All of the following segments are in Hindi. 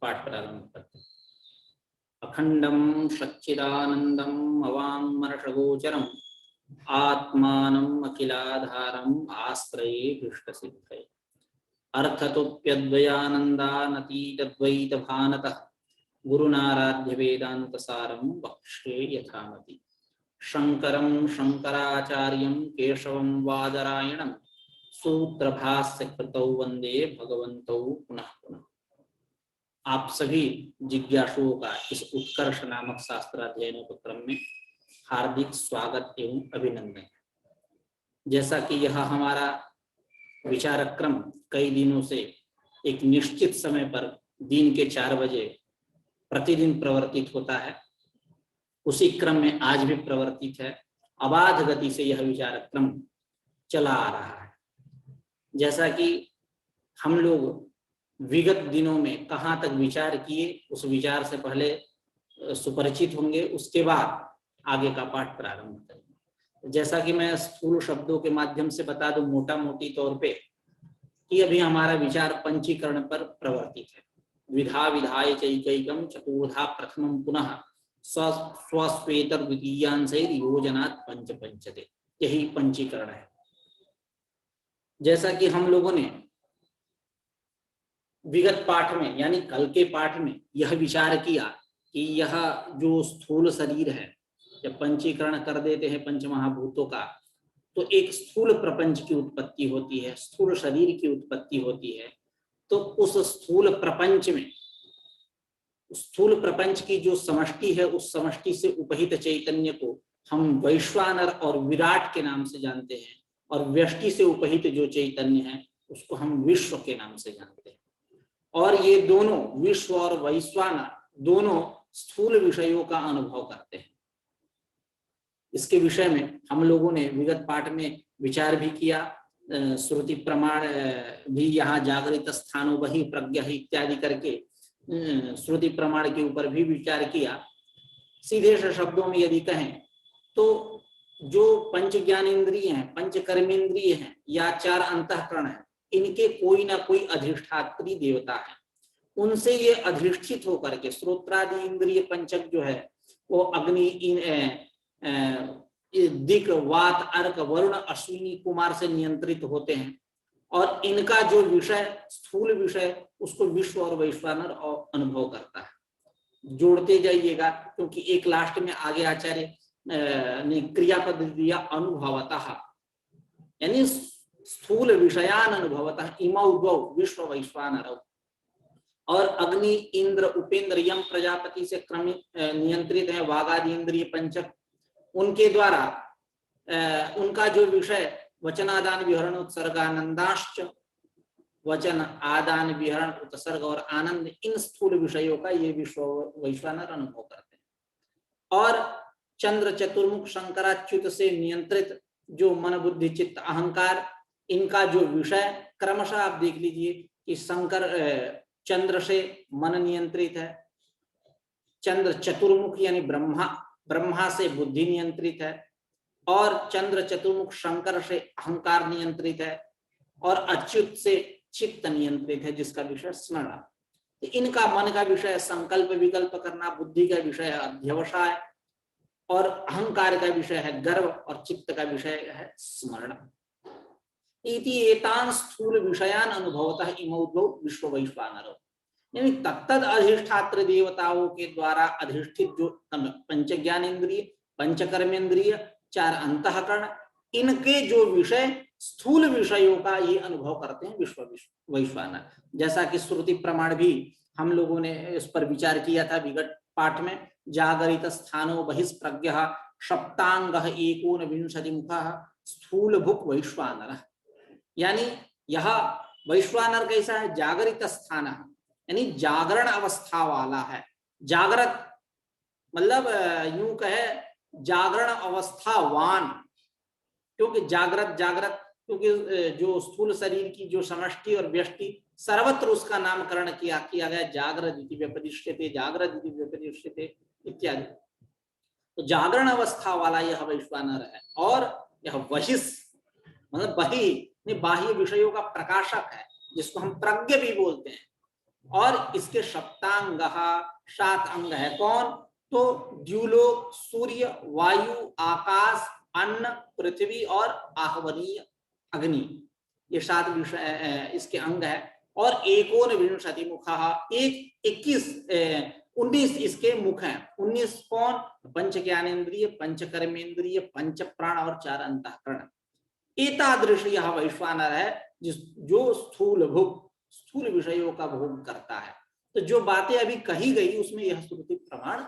पाठ प्रारंभ करते हैं। अखंडम सच्चिदानंदम अवांगमर्षगोचरम आत्मानम अखिलाधारम आश्रये भीष्टसिद्धये अर्थतोप्यद्वयानंदानतीतद्वैत भानतः गुरुनाराध्य वेदांत सारं वक्ष्ये यथामति। शंकरं शंकराचार्यं केशवं वादरायणं सूत्रभास्य कृतौ वंदे भगवन्तौ पुनः पुनः। आप सभी जिज्ञासुओं का इस उत्कर्ष नामक शास्त्राध्ययन उपक्रम में हार्दिक स्वागत एवं अभिनंदन। जैसा कि यह हमारा विचारक्रम कई दिनों से एक निश्चित समय पर दिन के 4 बजे प्रतिदिन प्रवर्तित होता है, उसी क्रम में आज भी प्रवर्तित है। अबाध गति से यह विचारक्रम चला आ रहा है। जैसा कि हम लोग विगत दिनों में कहाँ तक विचार किए, उस विचार से पहले सुपरिचित होंगे, उसके बाद आगे का पाठ प्रारंभ करेंगे। जैसा कि मैं स्थूल शब्दों के माध्यम से बता दूं मोटा मोटी तौर पे कि अभी हमारा विचार पंचीकरण पर प्रवर्तित है। विधा विधाय चैकैकम चतुर्धा प्रथमं पुनः स्वस्वेतर द्वितीयांशैर योजनात् पंच पंचते, यही पंचीकरण है। जैसा कि हम लोगों ने विगत पाठ में यानी कल के पाठ में यह विचार किया कि यह जो स्थूल शरीर है, जब पंचीकरण कर देते हैं पंचमहाभूतों का, तो एक स्थूल प्रपंच की उत्पत्ति होती है, स्थूल शरीर की उत्पत्ति होती है। तो उस स्थूल प्रपंच में, स्थूल प्रपंच की जो समष्टि है, उस समष्टि से उपहित चैतन्य को हम वैश्वानर और विराट के नाम से जानते हैं, और व्यष्टि से उपहित जो चैतन्य है उसको हम विश्व के नाम से जानते हैं। और ये दोनों विश्व और वैश्वानर दोनों स्थूल विषयों का अनुभव करते हैं। इसके विषय में हम लोगों ने विगत पाठ में विचार भी किया। श्रुति प्रमाण भी यहाँ जागृत स्थानों वही प्रज्ञा इत्यादि करके श्रुति प्रमाण के ऊपर भी विचार किया। सीधे से शब्दों में यदि कहें तो जो पंच ज्ञानेन्द्रिय हैं, पंच कर्मेंद्रिय हैं या 4 अंतःकरण हैं, इनके कोई ना कोई अधिष्ठात्री देवता है। उनसे ये अधिष्ठित होकर के श्रोत्रादि इंद्रिय पंचक जो है वो अग्नि, दिक, वात, अर्क, वरुण, अश्विनी, कुमार से नियंत्रित होते हैं। और इनका जो विषय, स्थूल विषय, उसको विश्व और वैश्वानर अनुभव करता है। जोड़ते जाइएगा, क्योंकि एक लास्ट में आगे आचार्य ने क्रियापद दिया अनुभवतः, यानी स्थूल विषयान अनुभवतः इमौ द्वौ विश्व वैश्वानरौ। और अग्नि, इंद्र, उपेंद्र, यम प्रजापति से क्रमित नियंत्रित है वागादि इंद्रिय पंचक। उनके द्वारा उनका जो विषय वचनादान विहरण उत्सर्गानंदाश्च, वचन आदान विहरण उत्सर्ग और आनंद, इन स्थूल विषयों का ये विश्व वैश्वानर अनुभव करते हैं। और चंद्र, चतुर्मुख, शंकराच्युत से नियंत्रित जो मन, बुद्धि, चित्त, अहंकार, इनका जो विषय क्रमशः आप देख लीजिए कि शंकर चंद्र से मन नियंत्रित है, चंद्र चतुर्मुख यानी ब्रह्मा से बुद्धि नियंत्रित है, और चंद्र चतुर्मुख शंकर से अहंकार नियंत्रित है, और अच्युत से चित्त नियंत्रित है जिसका विषय स्मरण। तो इनका मन का विषय संकल्प विकल्प करना, बुद्धि का विषय है अध्यवसाय, और अहंकार का विषय है गर्व, और चित्त का विषय है स्मरण। इति एतान स्थूल विषयान अनुभवतः इमौ द्वौ विश्व वैश्वानरौ, यानी तत्तद अधिष्ठात्र देवताओं के द्वारा अधिष्ठित जो पंच ज्ञानेन्द्रिय, पंच कर्मेंद्रिय, 4 अंतःकरण, इनके जो विषय स्थूल विषयों का ये अनुभव करते हैं विश्व वैश्वानर। जैसा कि श्रुति प्रमाण भी हम लोगों ने इस पर विचार किया था विगत पाठ में। जागरित स्थानो बहिष्प्रज्ञः सप्तांगः एकोनविंशति मुखः स्थूल भुक् वैश्वानरः, यानी यह वैश्वानर कैसा है? जागरित स्थान, यानी जागरण अवस्था वाला है। जागृत मतलब यूं कहे जागरण अवस्थावान, क्योंकि जागृत क्योंकि जो स्थूल शरीर की जो समष्टि और व्यष्टि सर्वत्र उसका नामकरण किया गया, जागृत इति व्यपदिश्यते, जागृत इति व्यपदिश्यते इत्यादि। तो जागरण अवस्था वाला यह वैश्वानर है। और यह बहिष मतलब बाह्य विषयों का प्रकाशक है, जिसको हम प्रज्ञ भी बोलते हैं। और इसके सप्तांग 7 अंग है। कौन? तो द्युलोक, सूर्य, वायु, आकाश, अन्न, पृथ्वी और आहवनीय अग्नि, ये 7 विषय इसके अंग है। और एकोन विंशति मुखः, 19 इसके मुख हैं। 19 कौन? पंच ज्ञानेन्द्रिय, पंच कर्मेंद्रिय, पंच प्राण और 4 अंतःकरण। एतादृश यह वैश्वानर है जो स्थूल विषयों का भोग करता है। तो जो बातें अभी कही गई उसमें यह श्रुति प्रमाण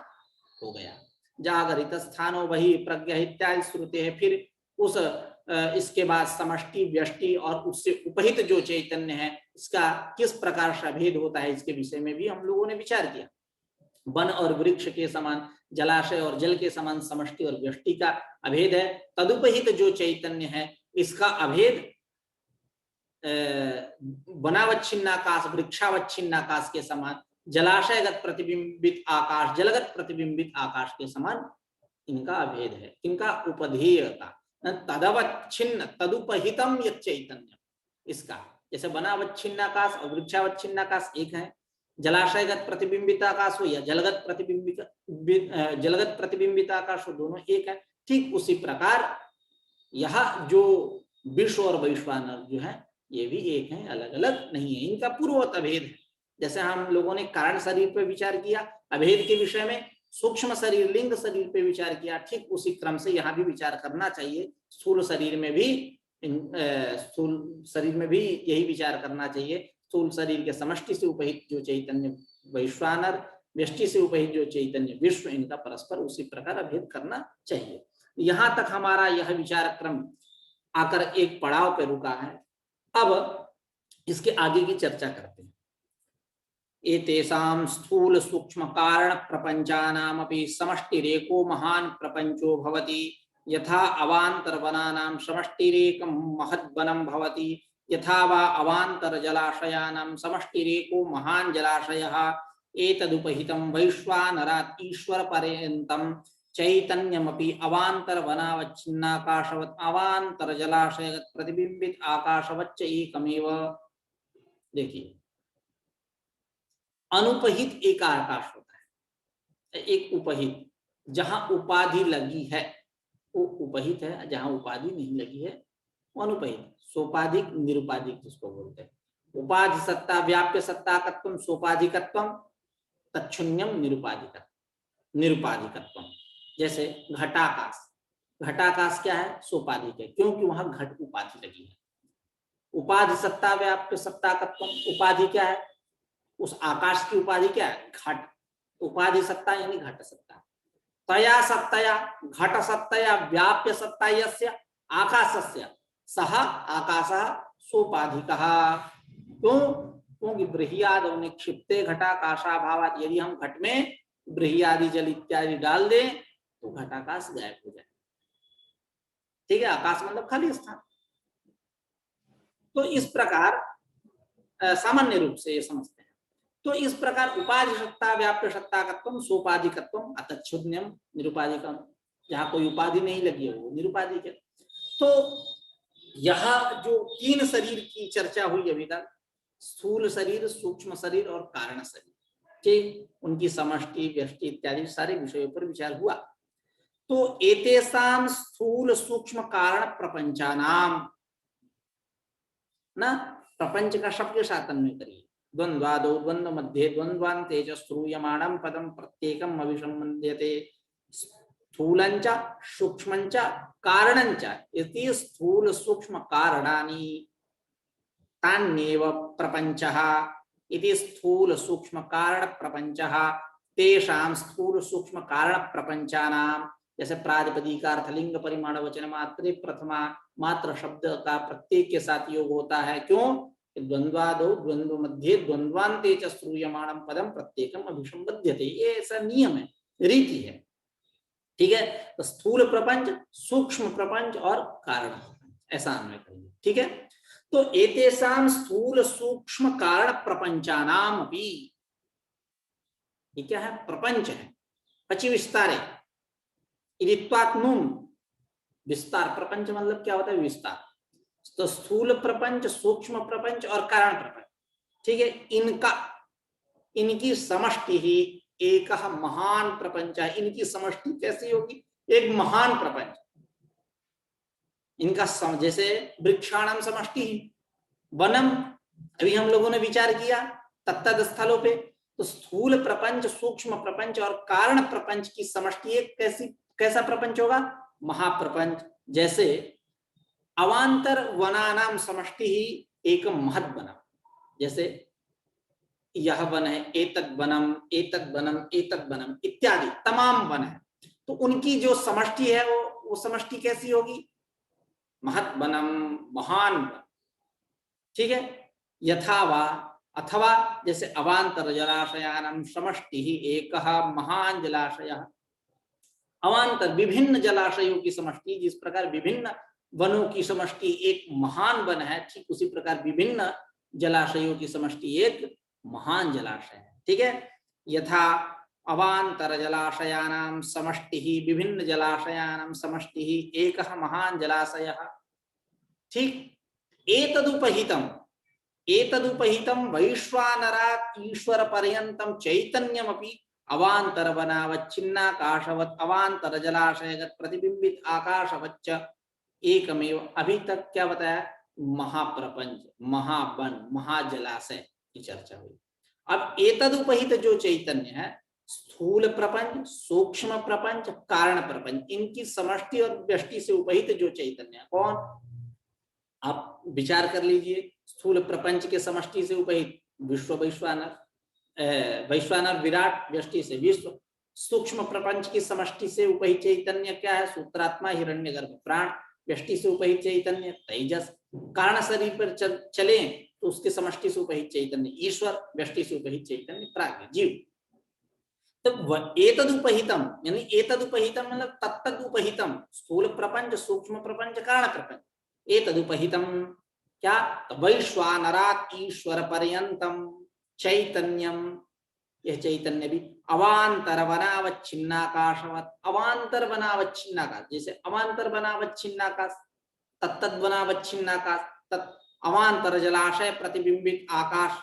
हो गया। जागरित स्थानो वही प्रज्ञा इत्यादि श्रुति है। फिर उस इसके बाद समष्टि, व्यष्टि और उससे उपहित जो चैतन्य है इसका किस प्रकार से भेद होता है, इसके विषय में भी हम लोगों ने विचार किया। वन और वृक्ष के समान, जलाशय और जल के समान समष्टि और व्यष्टि का अभेद है। तदुपहित जो चैतन्य है इसका अभेद वनावच्छिन्नाकाश, वृक्षावच्छिन्नाकाश के समान, जलाशयगत प्रतिबिंबित आकाश, जलगत प्रतिबिंबित आकाश के समान इनका अभेद है। इनका उपधेयता तदवच्छिन्न तदुपहितम यत् चैतन्य, इसका जैसे वनावच्छिन्नाकाश और वृक्षावच्छिन्नाकाश एक है, जलाशयगत प्रतिबिंबित आकाश हो या जलगत प्रतिबिंबित आकाश हो, दोनों एक है। ठीक उसी प्रकार यह जो विश्व और वैश्वानर जो है ये भी एक है, अलग अलग नहीं है। इनका पूर्ववत अभेद है। जैसे हम लोगों ने कारण शरीर पर विचार किया अभेद के विषय में, सूक्ष्म शरीर, लिंग शरीर पे विचार किया, ठीक उसी क्रम से यहाँ भी विचार करना चाहिए। स्थूल शरीर में भी यही विचार करना चाहिए। स्थूल शरीर के समष्टि से उपहित जो चैतन्य वैश्वानर, व्यष्टि से उपहित जो चैतन्य विश्व, इनका परस्पर उसी प्रकार अभेद करना चाहिए। यहाँ तक हमारा यह विचार क्रम आकर एक पड़ाव पे रुका है। अब इसके आगे की चर्चा करते हैं। एतेषां स्थूल सूक्ष्म कारण प्रपंचानामपि समष्टिरेको महान् प्रपंचो भवति, यथा अवान्तरवनानां समष्टिरेकं महद्वनं भवति, यथा वा अवान्तर जलाशयानां समष्टिरेको महान् जलाशयः। एतदुपहितं वैश्वानरात् ईश्वरपर्यन्तं चैतन्यमपि अवान्तर वनावच्छिन्नाकाशवत् अवान्तर जलाशयगत प्रतिबिंबित आकाशवच्च एकमेव। देखिए, अनुपहित एक आकाश होता है, एक उपहित। जहां उपाधि लगी है वो उपहित है, जहां उपाधि नहीं लगी है वो अनुपहित। सोपाधिक, निरुपाधिक जिसको बोलते हैं। उपाधि सत्ता, व्याप्य सत्ताकत्वम, सोपाधिकत्वम, तच्छून्यम, निरुपाधिकत्वम। जैसे घटाकाश, घटाकाश क्या है? सोपाधिक है, क्योंकि वहां घट उपाधि लगी है। उपाधि सत्ता, व्याप्य सत्ताकत्वम, उपाधि क्या है? उस आकाश की उपाधि क्या है? घट। उपाधि सत्ता यानी घट सत्ता। तया सत्तया, घट सत्तया व्याप्य सत्ता यस्य आकाशस्य सह आकाशः सोपाधिकः। क्योंकि बृहयादौ निक्षिप्ते घटाकाशाभावात्, यदि हम घट में बृहयादि जल इत्यादि डाल दें तो घटाकाश गायब हो जाए। ठीक है, आकाश मतलब खाली स्थान। तो इस प्रकार सामान्य रूप से ये समझते हैं। तो इस प्रकार उपाधि सत्ता, व्याप्य सत्ताकत्वम, सोपाधिकत्वम, अतच्छून्यम, निरुपाधिकम। जहां कोई उपाधि नहीं लगी है वो निरुपाधिक है। तो यह जो 3 शरीर की चर्चा हुई अभी तक, स्थूल शरीर, सूक्ष्म शरीर और कारण शरीर, ठीक, उनकी समष्टि, व्यष्टि इत्यादि सारे विषयों पर विचार हुआ। तो एतेषां स्थूल सूक्ष्म कारण प्रपंचानाम, ना प्रपंच का सबके साथ अन्वय करिए। द्वंद्वादो द्वंद्व मध्ये द्वंद्वान्ते च श्रूयमाणं पदं प्रत्येकम् अभिसंबध्यते। स्थूलञ्च सूक्ष्मञ्च कारणञ्च इति स्थूल सूक्ष्म कारणानि तान्येव प्रपंचः इति स्थूल सूक्ष्म कारण प्रपंचः तेषां स्थूल सूक्ष्म कारण प्रपंचानाम। जैसे प्रातिपदिक अर्थ लिंग परिमाण वचन मात्रे प्रथमा मात्र शब्द का प्रत्येक के साथ योग होता है। क्यों? द्वंद्वादो द्वंद्व मध्ये द्वंद्वान्ते च श्रूयमाणं पदम प्रत्येकम अभिसंबध्यते। ये ऐसा नियम है, रीति है। ठीक है, तो स्थूल प्रपंच, सूक्ष्म प्रपंच और कारण प्रपंच, ऐसा अन्वय करेंगे। ठीक है, तो एतेषां स्थूल सूक्ष्म कारण प्रपंचानाम अपि, ये क्या है? प्रपंच है। पचि विस्तारे इदित्वात्नुम, विस्तार। प्रपंच मतलब क्या होता है? विस्तार। तो स्थूल प्रपंच, सूक्ष्म प्रपंच और कारण प्रपंच, ठीक है, इनका इनकी समष्टि ही एक महान प्रपंच है। इनकी समष्टि कैसी होगी? एक महान प्रपंच। इनका जैसे वृक्षाणाम समष्टि ही वनम, अभी हम लोगों ने विचार किया तत्तद स्थलों पे। तो स्थूल प्रपंच, सूक्ष्म प्रपंच और कारण प्रपंच की समष्टि एक कैसा प्रपंच होगा? महाप्रपंच। जैसे अवांतर वनानाम समष्टि ही एक महद वनम, जैसे यह वन है, एतद वनम, एतद वनम, एतद वनम इत्यादि तमाम वन है। तो उनकी जो समष्टि है वो समष्टि कैसी होगी? महद वनम, महान वन। ठीक है। यथावा, अथवा जैसे अवांतर जलाशयानाम समष्टि ही एक महान जलाशय। अवांतर विभिन्न जलाशयों की समष्टि, जिस प्रकार विभिन्न वनों की समष्टि एक महान वन है, ठीक उसी प्रकार विभिन्न जलाशयों की समष्टि एक महान जलाशय है। ठीक है। यथा अवांतर जलाशयानाम समष्टि ही, विभिन्न जलाशयानाम समष्टि ही एक महान जलाशय। ठीक। एतदुपहितम, एतदुपहितम वैश्वानरात् ईश्वर पर्यंतम चैतन्यमपि अवांतर वनावच्छिन्नाकाशवत् अवांतर जलाशयगत प्रतिबिंबित आकाशवच्च एकमेव। अभी तक क्या बताया? महाप्रपंच, महावन, महाजलाशय की चर्चा हुई। अब एतदुपहित जो चैतन्य है, स्थूल प्रपंच, सूक्ष्म प्रपंच, कारण प्रपंच, इनकी समष्टि और व्यष्टि से उपहित जो चैतन्य है, कौन? आप विचार कर लीजिए। स्थूल प्रपंच के समष्टि से उपहित विश्व, वैश्वानर, वैश्वानर विराट, व्यष्टि से विश्व। सूक्ष्म प्रपंच की समष्टि से उपहित चैतन्य क्या है? सूत्रात्मा, हिरण्यगर्भ, प्राण। व्यष्टि से उपहित चैतन्य तेजस। कारण शरीर पर चले तो उसके समष्टि से उपहित चैतन्य ईश्वर, व्यष्टि से उपहित चैतन्य प्राज्ञ, जीव। तो एतदुपहितम यानी एतदुपहितम मतलब तत्तदुपहितम, स्थूल प्रपंच, सूक्ष्म प्रपंच, कारण प्रपंच। एतदुपहितम क्या? वैश्वानरात् ईश्वर पर्यंतम चैतन्यम, यह चैतन्य भी अवांतर वनावच्छिन्नाकाशवत्, अवांतर वनावच्छिन्नाकाश, जैसे अवांतर वनावच्छिन्नाकाश, तत्तद वनावच्छिन्नाकाश, तत् अवांतर जलाशय प्रतिबिंबित आकाश,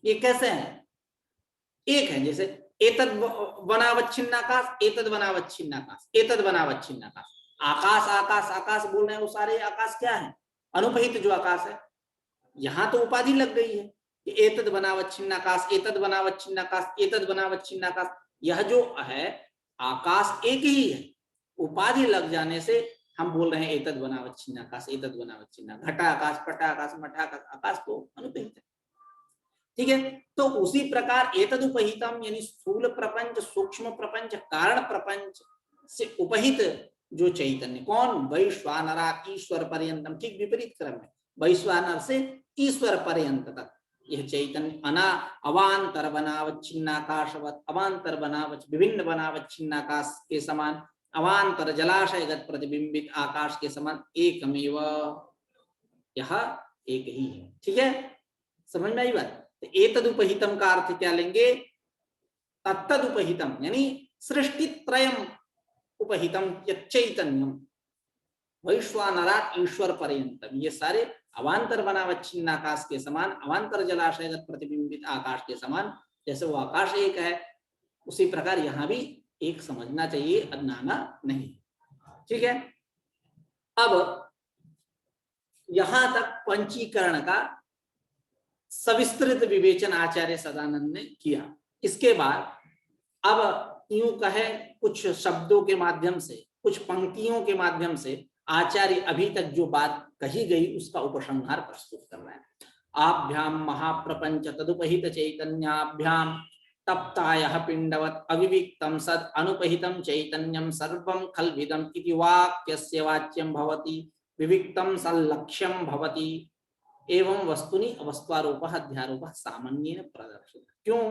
ये कैसे हैं? एक है। जैसे एतद वनावच्छिन्नाकाश, एतद वनावच्छिन्नाकाश, एतद वनावच्छिन्नाकाश। आकाश, आकाश, आकाश बोल रहे हैं, वो सारे आकाश क्या है? अनुपहित जो आकाश है। यहां तो उपाधि लग गई है कि एतद वनावच्छिन्नाकाश, एतद वनावच्छिन्नाकाश, एतद वनावच्छिन्नाकाश। यह जो है आकाश एक ही है, उपाधि लग जाने से हम बोल रहे हैं एतद वनावच्छिन्नाकाश, एतद वनावच्छिन्नाकाश। घटाकाश, पटाकाश, मठाकाश, आकाश तो अनुपहित है। ठीक है। तो उसी प्रकार एतदुपहितम यानी स्थूल प्रपंच, सूक्ष्म प्रपंच, कारण प्रपंच से उपहित जो चैतन्य, कौन? वैश्वानरात् ईश्वर पर्यंतम, ठीक विपरीत क्रम है। वैश्वानर से ईश्वर पर्यंत तक यह चैतन्य अवांतर वनावच्छिन्नाकाशवत्, अवांतर बनावच, विभिन्न बनावच्छिन्नाकाश के समान, अवांतर जलाशयगत प्रतिबिंबित आकाश के समान एकमेव, यह एक ही है। ठीक है, समझ में आई बात? एतदुपहितम का अर्थ क्या लेंगे? तत्तदुपहितम यानी सृष्टि त्रयम उपहितम चैतन्यम वैश्वानरात् ईश्वर पर्यंतम, ये सारे अवांतर वनावच्छिन्नाकाश के समान, अवांतर जलाशयगत प्रतिबिंबित आकाश के समान। जैसे वो आकाश एक है, उसी प्रकार यहां भी एक समझना चाहिए, अज्ञाना नहीं। ठीक है। अब यहां तक पंचीकरण का सविस्तृत विवेचन आचार्य सदानंद ने किया। इसके बाद अब यूं कहे कुछ शब्दों के माध्यम से, कुछ पंक्तियों के माध्यम से आचार्य अभी तक जो बात कही गई उसका उपसंहार प्रस्तुत कर रहे हैं। आभ्याम महाप्रपंच तदुपहित चैतन्याभ्याम तप्तायः पिंडवत् अविविक्तम सद अनुपहितम चैतन्यम सर्वं खल्विदम इति वाक्यस्य वाच्यं भवति, विविक्तम सल्लक्ष्यं भवति, एवं वस्तुनि अवस्त्वारोप अध्यारोप सामान्येन प्रदर्शित। क्यों?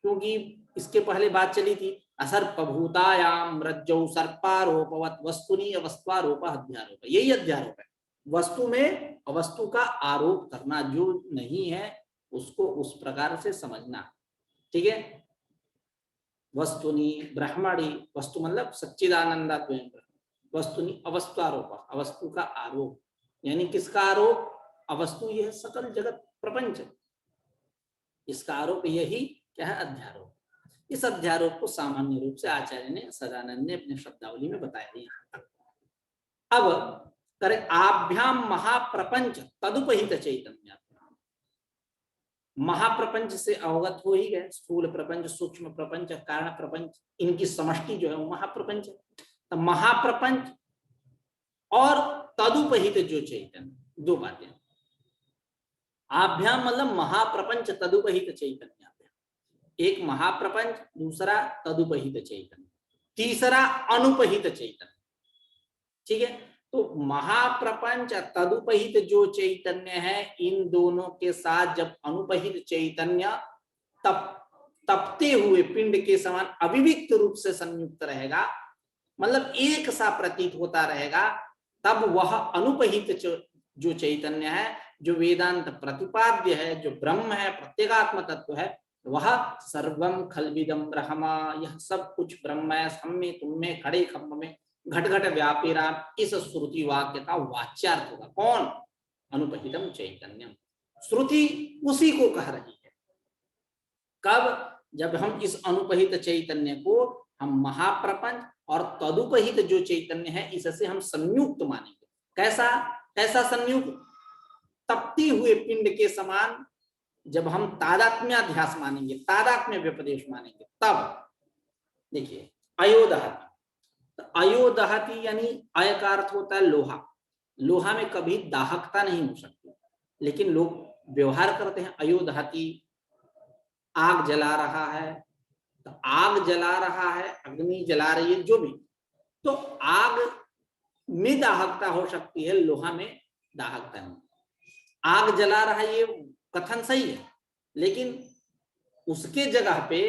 क्योंकि इसके पहले बात चली थी असर्पभूतायाम रज्जौ सर्पारोपवत् वस्तुनि अवस्त्वारोप अध्यारोप, यही अध्यारोप है। वस्तु में अवस्तु का आरोप करना, जो नहीं है उसको उस प्रकार से समझना। ठीक है। वस्तुनि ब्रह्मणि, वस्तु मतलब सच्चिदानंदात्मक, वस्तुनि अवस्त्वारोप, अवस्तु का आरोप यानी किसका आरोप? अवस्तु यह सकल जगत प्रपंच, इसका आरोप यही क्या है, अध्यारोप। इस अध्यारोप को सामान्य रूप से आचार्य ने सदानंद ने अपने शब्दावली में बताया यहाँ तक। अब करें आभ्याम महाप्रपंच तदुपहित चैतन्य। महाप्रपंच से अवगत हो ही गए, स्थूल प्रपंच, सूक्ष्म प्रपंच, कारण प्रपंच, इनकी समष्टि जो है वो महाप्रपंच है। तो महाप्रपंच और तदुपहित जो चैतन्य, दो बातें। आभ्याम मतलब महाप्रपंच तदुपहित चैतन्य, एक महाप्रपंच, दूसरा तदुपहित चैतन्य, तीसरा अनुपहित चैतन्य। ठीक है, तो महाप्रपंच तदुपहित जो चैतन्य है, इन दोनों के साथ जब अनुपहित चैतन्य तपते हुए पिंड के समान अविविक्त रूप से संयुक्त रहेगा, मतलब एक सा प्रतीत होता रहेगा, तब वह अनुपहित जो चैतन्य है, जो वेदांत प्रतिपाद्य है, जो ब्रह्म है, प्रत्येगात्म तत्व है, वह सर्वम खलविदम ब्रह्म, यह सब कुछ ब्रह्म है, हम में तुम में खड़े खम्भ में घट घट व्यापी राम, इस श्रुति वाक्य का वाच्यार्थ होगा कौन, अनुपहितम चैतन्यम। श्रुति उसी को कह रही है। कब, जब हम इस अनुपहित चैतन्य को हम महाप्रपंच और तदुपहित जो चैतन्य है इससे हम संयुक्त मानेंगे। कैसा, कैसा संयुक्त, तपती हुए पिंड के समान जब हम तादात्म्याध्यास मानेंगे, तादात्म्य व्यपदेश मानेंगे, तब देखिए अयोदहति, तो अयोदहति यानी अय का अर्थ होता है लोहा। लोहा में कभी दाहकता नहीं हो सकती, लेकिन लोग व्यवहार करते हैं अयोदहति, आग जला रहा है, तो आग जला रहा है, अग्नि जला रही है, जो भी, तो आग में दाहकता हो सकती है, लोहा में दाहकता नहीं। आग जला रहा है ये कथन सही है, लेकिन उसके जगह पे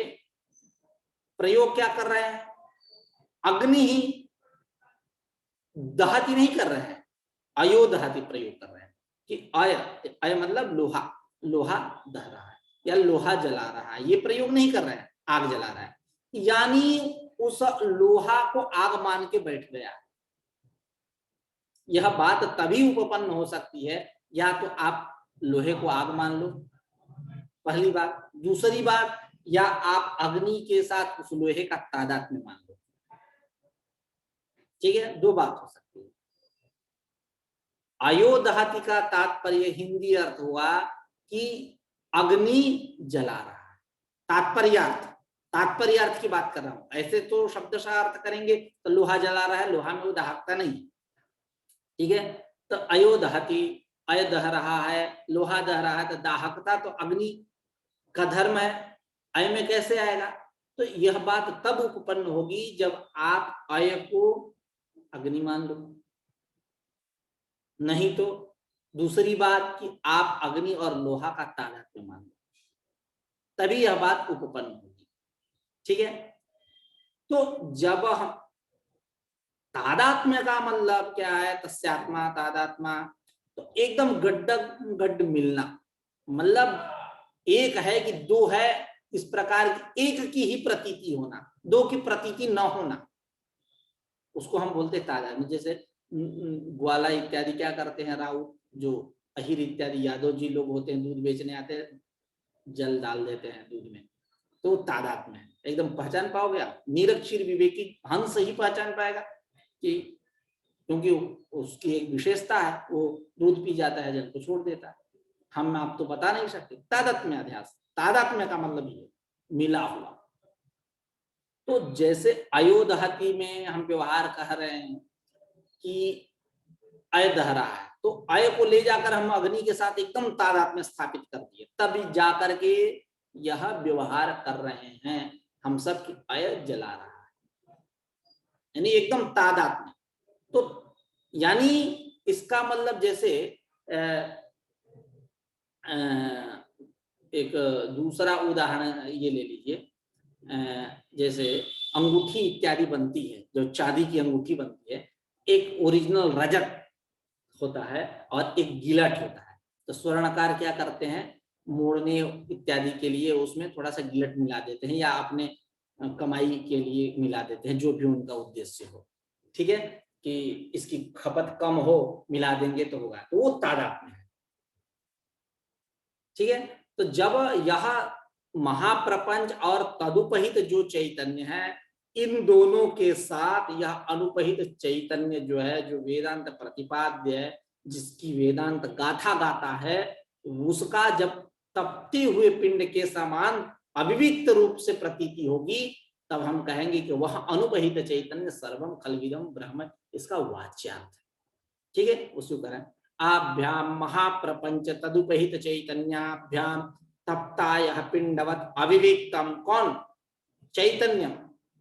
प्रयोग क्या कर रहे हैं, अग्नि ही दहती नहीं कर रहे हैं, अयोदहति प्रयोग कर रहे हैं कि अय, अय मतलब लोहा, लोहा दह रहा है या लोहा जला रहा है, ये प्रयोग नहीं कर रहे हैं, आग जला रहा है, यानी उस लोहा को आग मान के बैठ गया। यह बात तभी उपपन्न हो सकती है, या तो आप लोहे को आग मान लो, पहली बात, दूसरी बात, या आप अग्नि के साथ उस लोहे का तादात्म्य मान लो। ठीक है, दो बात हो सकती है। अयोदहति का तात्पर्य हिंदी अर्थ हुआ कि अग्नि जला रहा है, तात्पर्यार्थ, तात्पर्यार्थ की बात कर रहा हूं। ऐसे तो शब्दशः अर्थ करेंगे तो लोहा जला रहा है, लोहा में वो दाहकता नहीं। ठीक है, तो अयोदहति, अय दह रहा है, लोहा दह रहा है, तो दाहकता तो अग्नि का धर्म है, अय में कैसे आएगा। तो यह बात तब उपपन्न होगी जब आप अय को अग्नि मान लो, नहीं तो दूसरी बात कि आप अग्नि और लोहा का तादात्म्य मान लो, तभी यह बात उपपन्न होगी। ठीक है, तो जब हम तादात्म्य का मतलब क्या है, तस्यात्मा तादात्मा, तो एकदम गड्ढ मिलना, मतलब एक है कि दो है, इस प्रकार की एक की ही प्रतीति होना, दो की प्रतीति न होना, उसको हम बोलते तादात्म्य। जैसे ग्वाला इत्यादि क्या करते हैं, राउत जो अहिर इत्यादि यादव जी लोग होते हैं, दूध बेचने आते हैं, जल डाल देते हैं दूध में, तो तादात्म्य है, एकदम पहचान पाओगे आप। निरक्षर विवेकी हंस ही पहचान पाएगा कि, क्योंकि उसकी एक विशेषता है, वो दूध पी जाता है, जल को छोड़ देता है, हम आप तो बता नहीं सकते। तादात्म्य अध्यास, तादात्म्य का मतलब ये मिला हुआ। तो जैसे अयोदहति में हम व्यवहार कह रहे हैं कि अय दह रहा है, तो अय को ले जाकर हम अग्नि के साथ एकदम तादात्म्य स्थापित कर दिए, तभी जाकर के यह व्यवहार कर रहे हैं हम सब की अय जला रहा है, यानी एकदम तादात्म्य। तो यानी इसका मतलब जैसे एक दूसरा उदाहरण ये ले लीजिए, जैसे अंगूठी इत्यादि बनती है, जो चांदी की अंगूठी बनती है, एक ओरिजिनल रजत होता है और एक गिलट होता है। तो स्वर्णकार क्या करते हैं, मोड़ने इत्यादि के लिए उसमें थोड़ा सा गिलट मिला देते हैं, या अपने कमाई के लिए मिला देते हैं, जो भी उनका उद्देश्य हो। ठीक है, कि इसकी खपत कम हो, मिला देंगे तो होगा, तो वो तादात्म्य है। ठीक है, तो जब यह महाप्रपंच और तदुपहित जो चैतन्य है, इन दोनों के साथ यह अनुपहित चैतन्य जो है, जो वेदांत प्रतिपाद्य है, जिसकी वेदांत गाथा गाता है, उसका जब तपते हुए पिंड के समान अविविक्त रूप से प्रतीति होगी, तब हम कहेंगे कि वह अनुपहित चैतन्य सर्वम खलविदम ब्रह्म, इसका वाच्यार्थ है। ठीक है, उसको करें आभ्याम महाप्रपंच तदुपहित चैतन्याभ्याम तप्ताय पिंडवत अविविक्तम, कौन? चैतन्यम,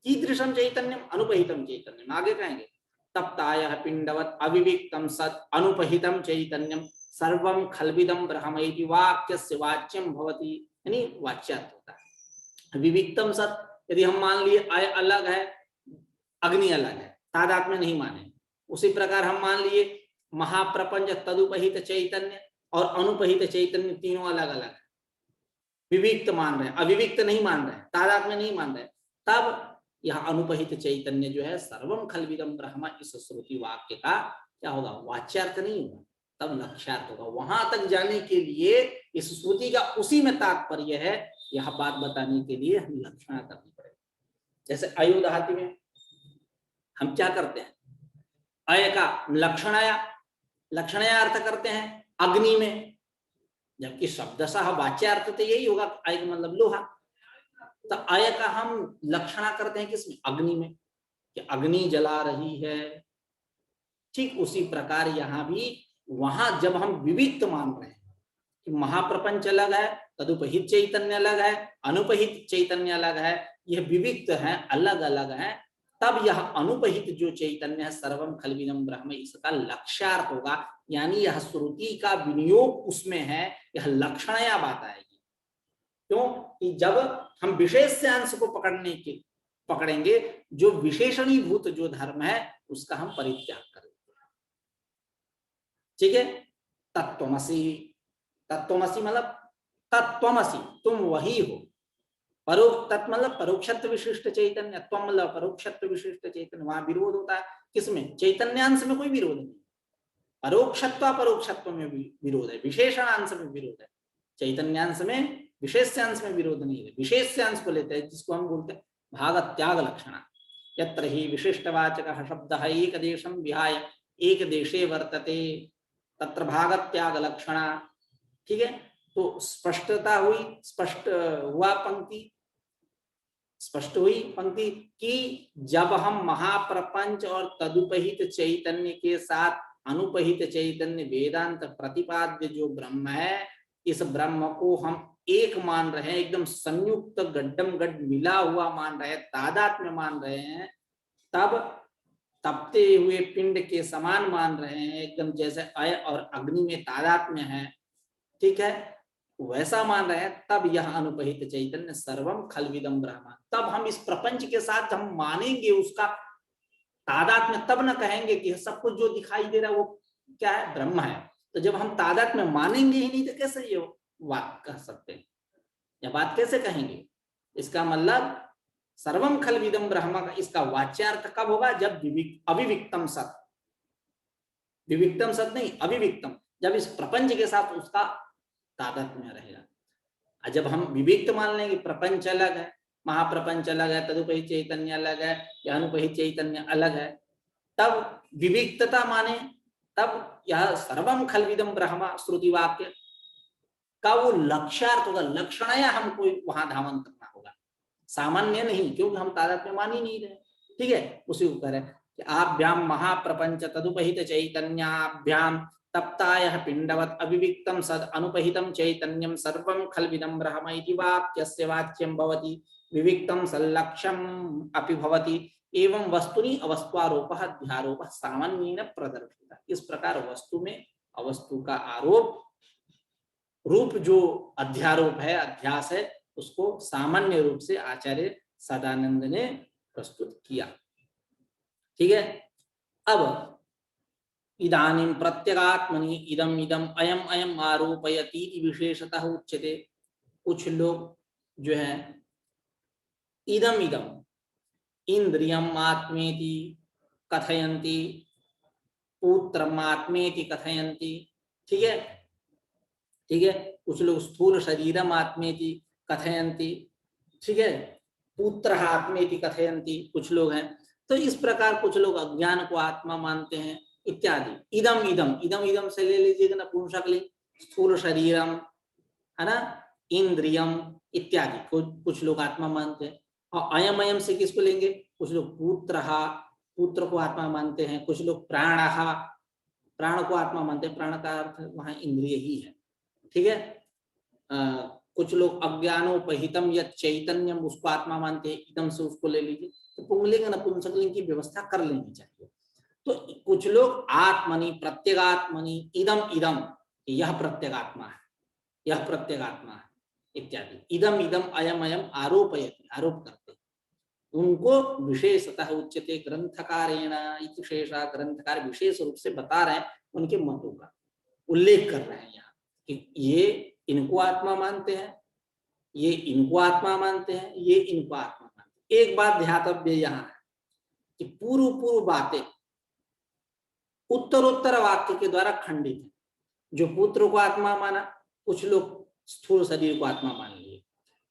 कीदृशम चैतन्यम? अनुपहितम चैतन्यम। आगे कहेंगे तप्ताय पिंडवत अविविक्तम सत् अनुपहितम चैतन्यम सर्वम खलविदम ब्रह्म इति वाक्यस्य वाच्यम भवति, यानी वाच्यार्थ होता है। विविक्तम सत्, यदि हम मान लिए आय अलग है, अग्नि अलग है, तादात्म्य नहीं माने, उसी प्रकार हम मान लिए महाप्रपंच तदुपहित चैतन्य और अनुपहित चैतन्य तीनों अलग अलग है, विविक्त मान रहे हैं, अविविक्त नहीं मान रहे हैं, तादात्म्य नहीं मान रहे, तब यह अनुपहित चैतन्य जो है सर्वम खलविदम ब्रह्म, इस श्रुति वाक्य का क्या होगा? वाच्यार्थ नहीं होगा, तब लक्ष्यार्थ होगा। वहां तक जाने के लिए इस श्रुति का उसी में तात्पर्य है, यह बात बताने के लिए हम लक्षणा करनी पड़ेगी। जैसे अयोधाति में हम क्या करते हैं? अय का लक्षणया अर्थ करते हैं अग्नि में, जबकि शब्दशः वाच्यार्थ तो यही होगा, अय का मतलब लोहा। तो अय का हम लक्षणा करते हैं किसमें? अग्नि में, कि अग्नि जला रही है। ठीक उसी प्रकार यहाँ भी, वहां जब हम विविक्त मान रहे हैं कि महाप्रपंच अलग है, तदुपहित चैतन्य अलग है, अनुपहित चैतन्य अलग है, यह विविक्त है, अलग अलग है, तब यह अनुपहित जो चैतन्य है सर्वम खलविदम ब्रह्म, इसका लक्ष्यार्थ होगा। यानी यह श्रुति का विनियोग उसमें है, यह लक्षणया बात आएगी। क्यों? कि जब हम विशेष्यांश को पकड़ेंगे, जो विशेषणीभूत जो धर्म है उसका हम परित्याग करेंगे। ठीक है, तत्त्वमसि, तत्त्वमसि मतलब तत्त्वमसि, तुम वही हो। तत् मतलब परोक्षत्व विशिष्ट चैतन्य, त्वम मतलब परोक्षत्व विशिष्ट चैतन्य। वहां विरोध होता है किसमें? चैतन्यांश में कोई विरोध नहीं, परोक्षत्व अपरोक्षत्व में विरोध है, विशेषणांश में विरोध है, चैतन्यांश में विशेष्यांश में विरोध नहीं है। विशेष्यांश को लेते हैं जिसको हम बोलते हैं भाग त्याग लक्षणा, यत्र ही विशिष्टवाचकः शब्दः एक देशं विहाय एक देशे वर्तते तत्र भाग त्याग लक्षणा। ठीक है, तो स्पष्टता हुई, स्पष्ट हुआ पंक्ति, स्पष्ट हुई पंक्ति कि जब हम महाप्रपंच और तदुपहित चैतन्य के साथ अनुपहित चैतन्य वेदांत प्रतिपाद्य जो ब्रह्म है, इस ब्रह्म को हम एक मान रहे हैं, एकदम संयुक्त गड्ढम गड्ढ मिला हुआ मान रहे हैं, तादात्म्य मान रहे हैं, तब तपते हुए पिंड के समान मान रहे हैं, एकदम जैसे अय और अग्नि में तादात्म्य है, ठीक है, वैसा मान रहे हैं, तब यह अनुपहित चैतन्य सर्वम खलविदम ब्रह्म। तब हम इस प्रपंच के साथ हम मानेंगे उसका तादात्म्य, तब न कहेंगे कि सब कुछ जो दिखाई दे रहा है वो क्या है? ब्रह्म है। तो जब हम तादात्म्य मानेंगे ही नहीं तो कैसे ये बात कह सकते हैं, यह बात कैसे कहेंगे? इसका मतलब सर्वम खलविदम ब्रह्म का इसका वाच्यार्थ कब होगा? जब अविविक्तम सत, विविक्तम सत नहीं, अविविक्तम, जब इस प्रपंच के साथ उसका तादात्म्य रहेगा। जब हम विविक्त मान लेंगे, प्रपंच अलग है, महाप्रपंच अलग है, तदुपहित चैतन्य अलग है, या अनुपहित चैतन्य अलग है, तब विविक्तता माने, तब यह सर्वम खलविदम ब्रह्म श्रुति वाक्य का वो लक्ष्यार्थ होगा, लक्षणया हमको वहां धावन करना होगा, सामान्य नहीं, क्योंकि हम तादात्म्य मान ही नहीं रहे। ठीक है, उसी को कह रहे कि आभ्याम महाप्रपंच तदुपहित चैतन्याभ्याम तप्तायः पिंडवत् अविविक्तम सद अनुपहितम चैतन्यम सर्वं खलविदं ब्रह्म इति वाक्यस्य वाच्यं भवति, विविक्तम सल्लक्ष्यम अपि भवति, एवं वस्तुनि अवस्त्वारोपः अध्यारोपः सामान्येन प्रदर्शितः। इस प्रकार वस्तु में अवस्तु का आरोप, रूप जो अध्यारोप है, अध्यास है, उसको सामान्य रूप से आचार्य सदानंद ने प्रस्तुत किया। ठीक है, अब इदानीं प्रत्यगात्मनि इदम इदम अयम अयम आरोपयति विशेषतः उच्यते। कुछ लोग जो है इदम इदम इंद्रियम आत्मेति कथयन्ति, पुत्रम आत्मेति कथयन्ति। ठीक है, ठीक है, कुछ लोग स्थूल शरीरम आत्मेति कथयन्ति, ठीक है, पुत्र आत्मेति कथयन्ति, कुछ लोग हैं। तो इस प्रकार कुछ लोग अज्ञान को आत्मा मानते हैं इत्यादि। इदम इदम, इदम इदम से ले लीजिएगा ना पुंसकलिंग, स्थूल शरीरम, है ना, इंद्रियम इत्यादि कुछ लोग आत्मा मानते हैं। और अयम अयम से किसको लेंगे, कुछ लोग पुत्र, पुत्र को आत्मा मानते हैं, कुछ लोग प्राण, प्राण को आत्मा मानते हैं, प्राण का अर्थ वहां इंद्रिय ही है, ठीक है। कुछ लोग अज्ञानोपहितम या चैतन्यम, उसको आत्मा मानते हैं, इदम से उसको ले लीजिए। तो पुंगलिंग नपुंसकलिंग की व्यवस्था कर लेनी चाहिए। तो कुछ लोग आत्मनि प्रत्यगात्मनि इदम इदम, यह प्रत्यगात्मा है, यह प्रत्यगात्मा है इत्यादि, इदम इदम अयम अयम आरोपयति, आरोप करते हैं, उनको विशेषतः उच्यते ग्रंथकारेण इति शेषा, ग्रंथकार विशेष रूप से बता रहे हैं, उनके मतों का उल्लेख कर रहे हैं यहाँ कि ये इनको आत्मा मानते हैं, ये इनको आत्मा मानते हैं, ये इनको आत्मा मानते हैं। एक बात ध्यातव्य यहाँ है कि पूर्व पूर्व बातें उत्तरोत्तर वाक्य के द्वारा खंडित है। जो पुत्र को आत्मा माना, कुछ लोग स्थूल शरीर को आत्मा मान लिए,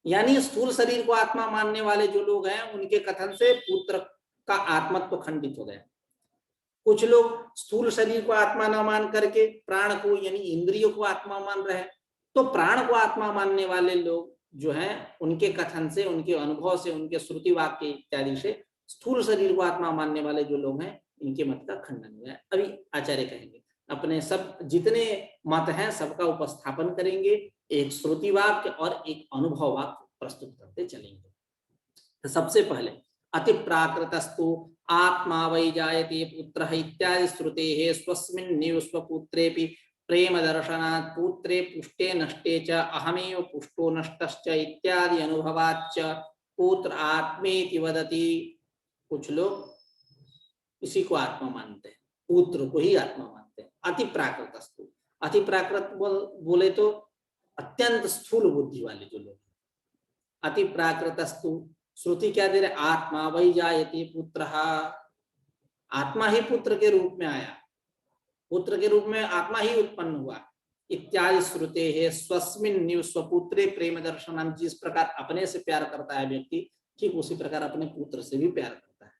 यानी स्थूल शरीर को आत्मा मानने वाले जो लोग हैं उनके कथन से पुत्र का आत्मत्व खंडित हो गया। कुछ लोग स्थूल शरीर को आत्मा न मान करके प्राण को यानी इंद्रियों को आत्मा मान रहे हैं। तो प्राण को आत्मा मानने वाले लोग जो हैं उनके कथन से, उनके अनुभव से, उनके श्रुति वाक्य इत्यादि से स्थूल शरीर को आत्मा मानने वाले जो लोग हैं इनके मत का खंडन हुआ है। अभी आचार्य कहेंगे, अपने सब जितने मत हैं सबका उपस्थापन करेंगे, एक श्रुति वाक्य और एक अनुभव वाक्य प्रस्तुत करते चलेंगे। तो सबसे पहले अति प्राकृतस्तु आत्मा वै जायते पुत्रः इत्यादि श्रुतेः स्वस्मिन्नेव स्वपुत्रेऽपि प्रेम दर्शनात् पुत्रे पुष्टे नष्टे च अहमेव पुष्टो नष्टश्च इत्यादि अनुभवाच्च पुत्र आत्मेति वदति। कुछ लोग इसी को आत्मा मानते हैं, पुत्र को ही आत्मा मानते हैं। अति प्राकृतस्तु, अति प्राकृत बोले तो अत्यंत स्थूल बुद्धि वाले जो लोग, अति प्राकृतस्तु श्रुति क्या दे रहे, आत्मा वै जायते पुत्रः, आत्मा ही पुत्र के रूप में आया, पुत्र के रूप में आत्मा ही उत्पन्न हुआ इत्यादि श्रुते है स्वस्मिन् स्वपुत्रे प्रेम दर्शनम। जिस प्रकार अपने से प्यार करता है व्यक्ति, ठीक उसी प्रकार अपने पुत्र से भी प्यार करता है।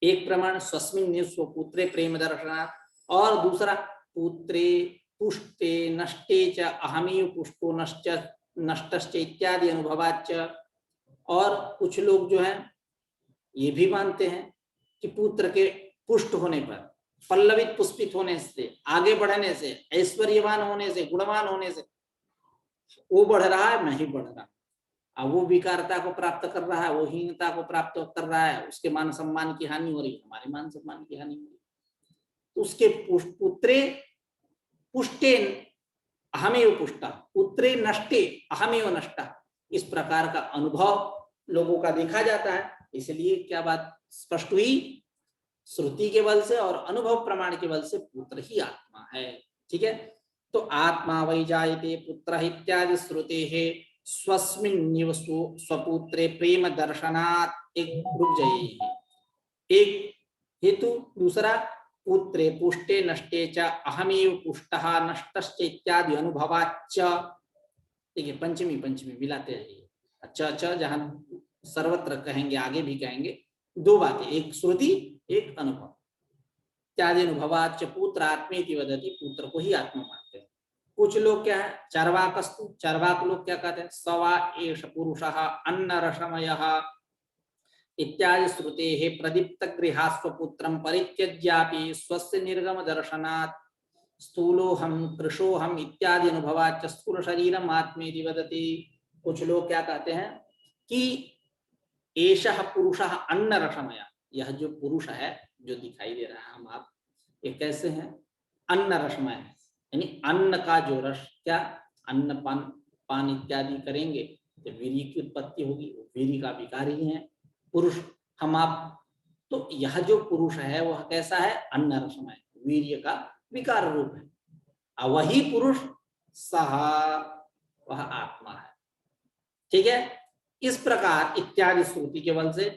एक प्रमाण स्वस्मिन् स्वपुत्रे प्रेम दर्शनात्, और दूसरा पुत्रे पुष्टे नष्टे च अहमेव पुष्टो नष्टश्च इत्यादि अनुभवाच्च। और कुछ लोग जो हैं ये भी मानते हैं कि पुत्र के पुष्ट होने पर, पल्लवित पुष्पित होने से, आगे बढ़ने से, ऐश्वर्यवान होने से, गुणवान होने से, वो बढ़ रहा है, मैं ही बढ़ रहा, अब वो विकारता को प्राप्त कर रहा है, वो हीनता को प्राप्त कर रहा है, उसके मान सम्मान की हानि हो रही है, हमारे मान सम्मान की हानि हो रही है। उसके पुत्रे पुष्टे अहमेव पुष्टा, पुत्रे नष्टे अहमेव नष्टा, इस प्रकार का अनुभव लोगों का देखा जाता है। इसलिए क्या बात स्पष्ट हुई, श्रुति के बल से और अनुभव प्रमाण के बल से पुत्र ही आत्मा है, ठीक है। तो आत्मा वै जायते पुत्र इत्यादि श्रुते है स्वस्मिन् स्वपुत्रे प्रेम दर्शनात्। एक रुक जाइए, एक हेतु, दूसरा पुत्रे पुष्टे नष्टे च अहमेव पुष्टः नष्टश्च इत्यादि अनुभवाच्च। ठीक है, पंचमी पंचमी मिलाते रहिए। अच्छा अच्छा, जहां सर्वत्र कहेंगे, आगे भी कहेंगे, दो बातें, एक श्रुति एक अनुभव। इत्यादि अनुभवाच्च पुत्र आत्मेति वदति, पुत्र को ही आत्मा मानते हैं। कुछ लोग क्या है, चार्वाकस्तु, चार्वाक लोग क्या कहते हैं, सवा एष पुरुषः अन्न रसमयः इत्यादि श्रुते है प्रदीप्त गृहा स्वपुत्रं परित्यज्यापि स्वस्य निर्गम दर्शनात् स्थूलोहम कृशोहम इत्यादि अनुभवाच्च स्थूल शरीरम आत्मेति वदति। कुछ लोग क्या कहते हैं कि एषः पुरुषः अन्न रसमय, यह जो पुरुष है जो दिखाई दे रहा है हम आप, ये कैसे हैं, अन्न रसमय है, यानी अन्न का जो रस, क्या अन्न पान पान इत्यादि करेंगे तो वीर्य की उत्पत्ति होगी, वीर्य का विकार ही है पुरुष हम आप। तो यह जो पुरुष है वह कैसा है, अन्न रसमय, वीर्य का विकार रूप है, वही पुरुष सह वह आत्मा है, ठीक है। इस प्रकार इत्यादि श्रुति के बल से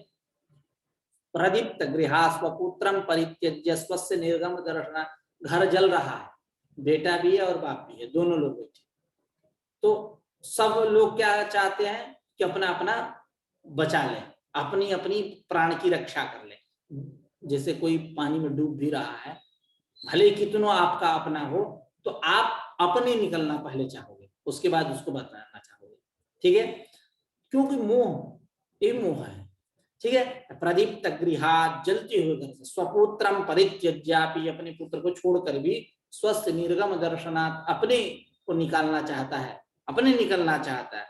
प्रदीप्त गृहा स्वपुत्रम परित्यज्य स्वस्य निर्गम दर्शना, घर जल रहा है, बेटा भी है और बाप भी है, दोनों लोग बैठे, तो सब लोग क्या चाहते हैं कि अपना अपना बचा लें, अपनी अपनी प्राण की रक्षा कर लें। जैसे कोई पानी में डूब भी रहा है, भले कितनों आपका अपना हो, तो आप अपने निकलना पहले चाहोगे, उसके बाद उसको बताना चाहोगे। ठीक है, क्योंकि मोह, ये मोह है। ठीक है, प्रदीप्त गृहात, जलते हुए घर से, स्वपुत्रम परित्यज्यापि, अपने पुत्र को छोड़कर भी, स्वस्थ निर्गम दर्शनात्, अपने को निकालना चाहता है, अपने निकलना चाहता है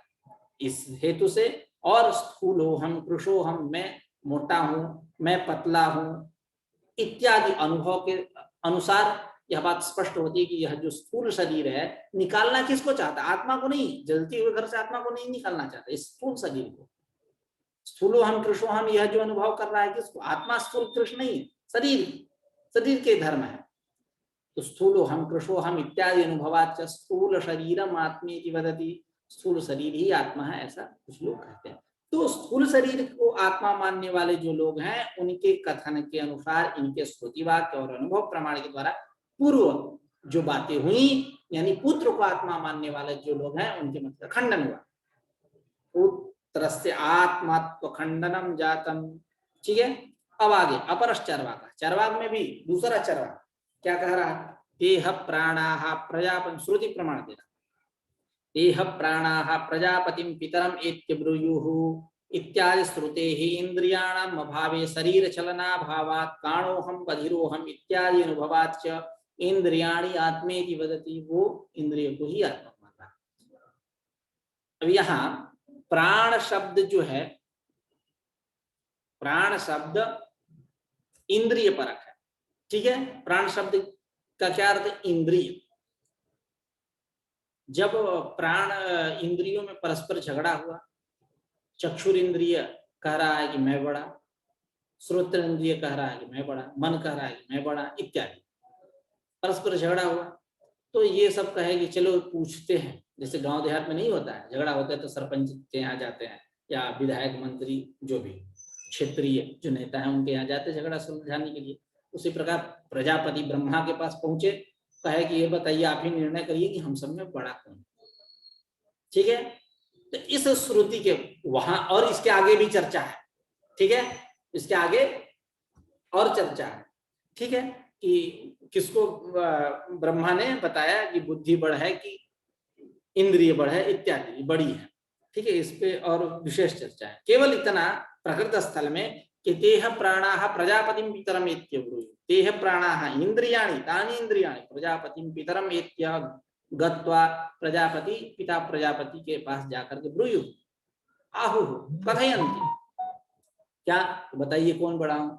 इस हेतु से। और स्थूलो हम, कृशो हम, मैं मोटा हूं, मैं पतला हूं इत्यादि अनुभव के अनुसार यह बात स्पष्ट होती है कि यह जो स्थूल शरीर है, निकालना किसको चाहता है? आत्मा को नहीं, जलते हुए घर से आत्मा को नहीं निकालना चाहता, इस स्थूल शरीर को। स्थूलो हम कृष्णो हम, यह जो अनुभव कर रहा है किसको? आत्मा स्थूल कृष्ण नहीं है, शरीर, शरीर के धर्म है। तो स्थूलो हम कृष्णो हम इत्यादि अनुभवाच स्थूल शरीरम आत्मेति वदति, स्थूल शरीर ही आत्मा है, ऐसा कुछ लोग कहते हैं। तो स्थूल शरीर को आत्मा मानने वाले जो लोग हैं, उनके कथन के अनुसार, इनके श्रुति वाक्य और अनुभव प्रमाण के द्वारा पूर्व जो बातें हुई, यानी पुत्र को आत्मा मानने वाले जो लोग हैं, उनके मत का खंडन हुआ। पुत्रस्य आत्मात्व खंडनम जातम। ठीक है, अब आगे अपरश्च चर्वाक, चर्वाक में भी दूसरा चर्वाक क्या कह रहा है? देह प्राणाः प्रजापति, श्रुति प्रमाण देना, देह प्राणाः प्रजापतिं पितरम एत्य ब्रूयुः इत्यादि श्रुतेः इंद्रियाणाम अभावे शरीर चलना भावात् काणोहम बधिरोहम इत्यादि अनुभवाच्च इंद्रियाणि आत्मेति वदति, वो इंद्रिय को ही आत्मा मान रहा। अब यहाँ प्राण शब्द जो है, प्राण शब्द इंद्रिय परक है। ठीक है, प्राण शब्द का क्या अर्थ? इंद्रिय। जब प्राण इंद्रियों में परस्पर झगड़ा हुआ, चक्षुर इंद्रिय कह रहा है कि मैं बड़ा, श्रोत्र इंद्रिय कह रहा है कि मैं बड़ा, मन कह रहा है कि मैं बड़ा, इत्यादि परस्पर झगड़ा हुआ, तो ये सब कहे कि चलो पूछते हैं। जैसे गांव देहात में नहीं होता है, झगड़ा होता है तो सरपंच के यहाँ जाते हैं, या विधायक मंत्री जो भी क्षेत्रीय जो नेता है उनके यहाँ जाते झगड़ा सुलझाने के लिए। उसी प्रकार प्रजापति ब्रह्मा के पास पहुंचे, कहे कि ये बताइए, आप ही निर्णय करिए कि हम सब में बड़ा कौन। ठीक है, तो इस श्रुति के वहां, और इसके आगे भी चर्चा है। ठीक है, इसके आगे और चर्चा है। ठीक है, कि किसको ब्रह्मा ने बताया कि बुद्धि बड़ है कि इंद्रिय बड़ है, इत्यादि बड़ी है। ठीक है, इस पे और विशेष चर्चा है। केवल इतना प्रकृत स्थल में कि देह प्राणाः प्रजापतिं पितरम एत्य ब्रूयुः, देह प्राणाः इंद्रियाणि तानि इंद्रियाणि प्रजापतिं पितरम एत्य गत्वा, प्रजापति पिता प्रजापति के पास जाकर के ब्रूयुः आहुः कथयन्ति, क्या बताइए कौन बड़ा हूं,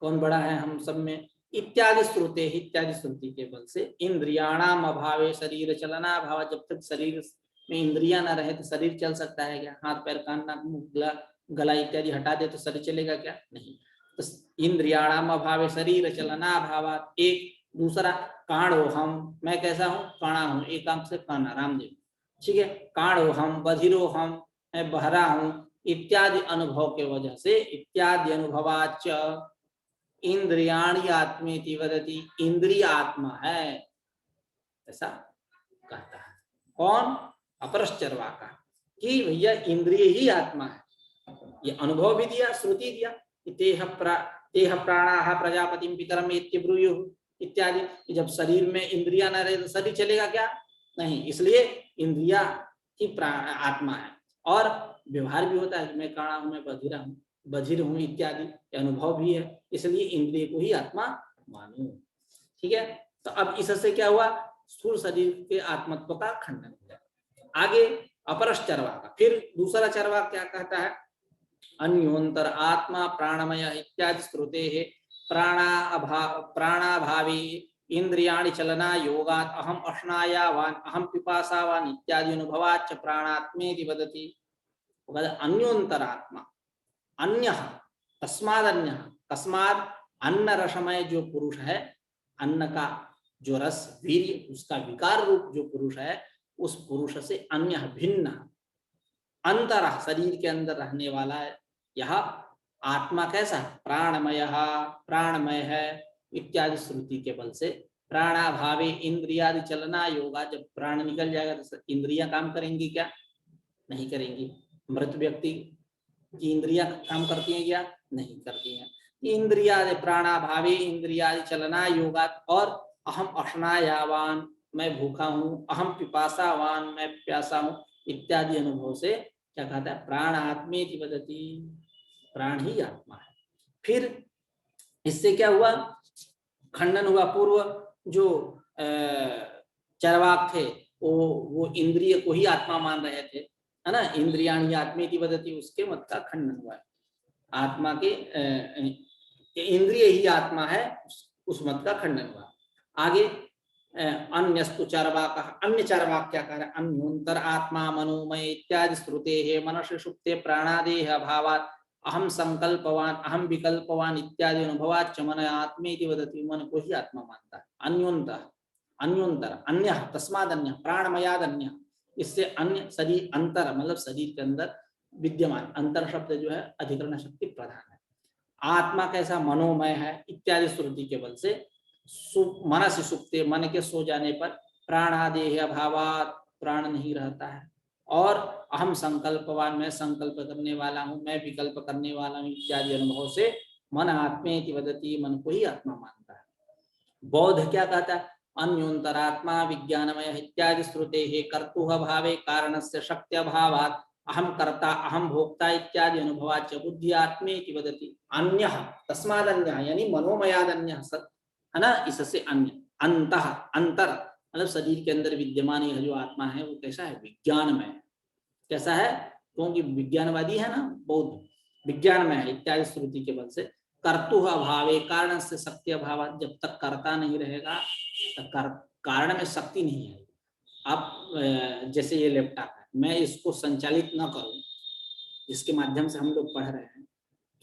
कौन बड़ा है हम सब में, इत्यादि श्रुते, इत्यादि श्रुति के बल से इंद्रियाणाम अभावे शरीर चलना भाव, जब तक शरीर में इंद्रियां ना रहे तो शरीर चल सकता है क्या? हाथ पैर कान नाक मुंह गला इत्यादि हटा दे तो शरीर चलेगा क्या? नहीं। तो इंद्रियाणाम अभावे शरीर चलना भाव। एक दूसरा काणो हम, मैं कैसा हूँ? काणा हूँ, एकांत से काना, रामदेव। ठीक है, काणो हम, बधिरो हम, मैं बहरा हूँ, इत्यादि अनुभव के वजह से, इत्यादि अनुभवाच इंद्रियाणि आत्मेति वदति, इंद्रिय आत्मा है, ऐसा कहता है। कौन? अपरश्चर्वाका, कि भैया इंद्रिय ही आत्मा है। ये अनुभव भी दिया, श्रुति दिया, देह प्राणाः प्रजापतिं पितरम एत्य ब्रूयुः इत्यादि। जब शरीर में इंद्रिया न रहे तो शरीर चलेगा क्या? नहीं, इसलिए इंद्रिया ही आत्मा है। और व्यवहार भी होता है कि मैं काणा हूं, मैं बधिरा हूं, बधिर हूं इत्यादि अनुभव भी है, इसलिए इंद्रिय को ही आत्मा मानो। ठीक है, तो अब इससे क्या हुआ? स्थूल शरीर के आत्मत्व का खंडन हो गया। आगे अपरश्चर्वाका, फिर दूसरा चर्वाक क्या कहता है? अन्योन्तर आत्मा प्राणमय इत्यादि श्रुते है, प्राणाभावी इंद्रियाणि चलना योगात् अहम अश्नायावान अहम पिपासावान इत्यादि अनुभवाच्च प्राणात्मेति वदति। अन्योंतरात्मा, अन्य, तस्माद अन्य, तस्माद अन्न रसमय जो पुरुष है, अन्न का जो रस वीर्य, उसका विकार रूप जो पुरुष है, उस पुरुष से अन्य भिन्न, अंतर, शरीर के अंदर रहने वाला है यह आत्मा कैसा? प्राणमय, प्राणमय है इत्यादि श्रुति के बल से। प्राणाभावे इंद्रियादि चलना योगा, जब प्राण निकल जाएगा तो इंद्रियां काम करेंगी क्या? नहीं करेंगी। मृत व्यक्ति की इंद्रियां काम करती हैं क्या? नहीं करती हैं। इंद्रियादि प्राणाभावे इंद्रियादि चलना योगात, और अहम अश्नायावान, मैं भूखा हूँ, अहम पिपासावान, मैं प्यासा हूँ, इत्यादि अनुभव से क्या कहता है? प्राण आत्मेति वदति, प्राण ही आत्मा है। फिर इससे क्या हुआ? खंडन हुआ। पूर्व जो चरवाक थे वो इंद्रिय को ही आत्मा मान रहे थे, है ना, इंद्रियाणि आत्मेति वदति, उसके मत का खंडन हुआ। आत्मा के इंद्रिय ही आत्मा है, उस मत का खंडन हुआ। आगे अन्यस्तु चरवाक, अन्य चरवाक क्या कह रहे हैं? अन्योंतर आत्मा मनोमय इत्यादि श्रुते है मनसि सुप्ते प्राणादेह अभावात् अहम संकल्पवान अहम विकल्पवान इत्यादि अनुभवाच्च मन आत्मेति वदति, मन को ही आत्मा मानता है। अन्योंतर, अन्योंतर अन्य, तस्माद अन्य, प्राणमयाद अन्य, इससे अन्य शरीर, अंतर मतलब शरीर के अंदर विद्यमान, अंतर शब्द जो है अधिकरण शक्ति प्रधान है। आत्मा कैसा? मनोमय है इत्यादि श्रुति के बल से मनसि सुप्ते, मन के सो जाने पर प्राणादेह अभावात्, प्राण नहीं रहता है, और अहम संकल्पवान, मैं संकल्प करने वाला हूँ, मैं विकल्प करने वाला हूँ, इत्यादि अनुभव से मन आत्मेति वदति, मन को ही आत्मा मानता है। बौद्ध क्या कहता है? अन्योंतरात्मा विज्ञानमय इत्यादि श्रुते है कर्तुः भावे कारणस्य शक्ति अभावात् अहम कर्ता अहम भोक्ता इत्यादि अनुभवाच्च बुद्धि आत्मेति वदति। अन्य तस्माद अन्य, यानी मनोमयाद अन्य, है ना, इससे अन्य। अंतः, अंतर मतलब शरीर के अंदर विद्यमान यह जो आत्मा है वो कैसा है? विज्ञानमय। कैसा है? क्योंकि विज्ञानवादी है ना, बौद्ध, विज्ञानमय है इत्यादि श्रुति के बल से कर्तुः अभावे कारण से शक्ति अभाव, जब तक कर्ता नहीं रहेगा तब कारण में शक्ति नहीं है। आप जैसे ये लैपटॉप है, मैं इसको संचालित न करूं, जिसके माध्यम से हम लोग पढ़ रहे हैं,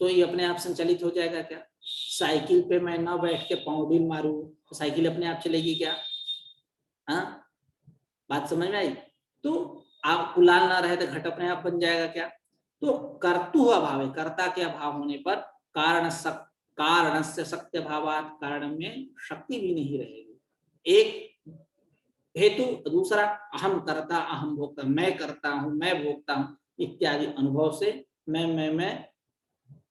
तो ये अपने आप संचालित हो जाएगा क्या? साइकिल पे मैं न बैठ के पाउडील मारूं तो साइकिल अपने आप चलेगी क्या? हाँ, बात समझ में आई? तो आप कुलाल ना रहे तो घट अपने आप बन जाएगा क्या? तो कर्तु अभाव है, कर्ता के अभाव होने पर कारण से शक्ति अभावात, कारण में शक्ति भी नहीं रहेगी, एक हेतु। दूसरा अहम कर्ता अहम भोक्ता, मैं करता हूं मैं भोगता हूं इत्यादि अनुभव से मैं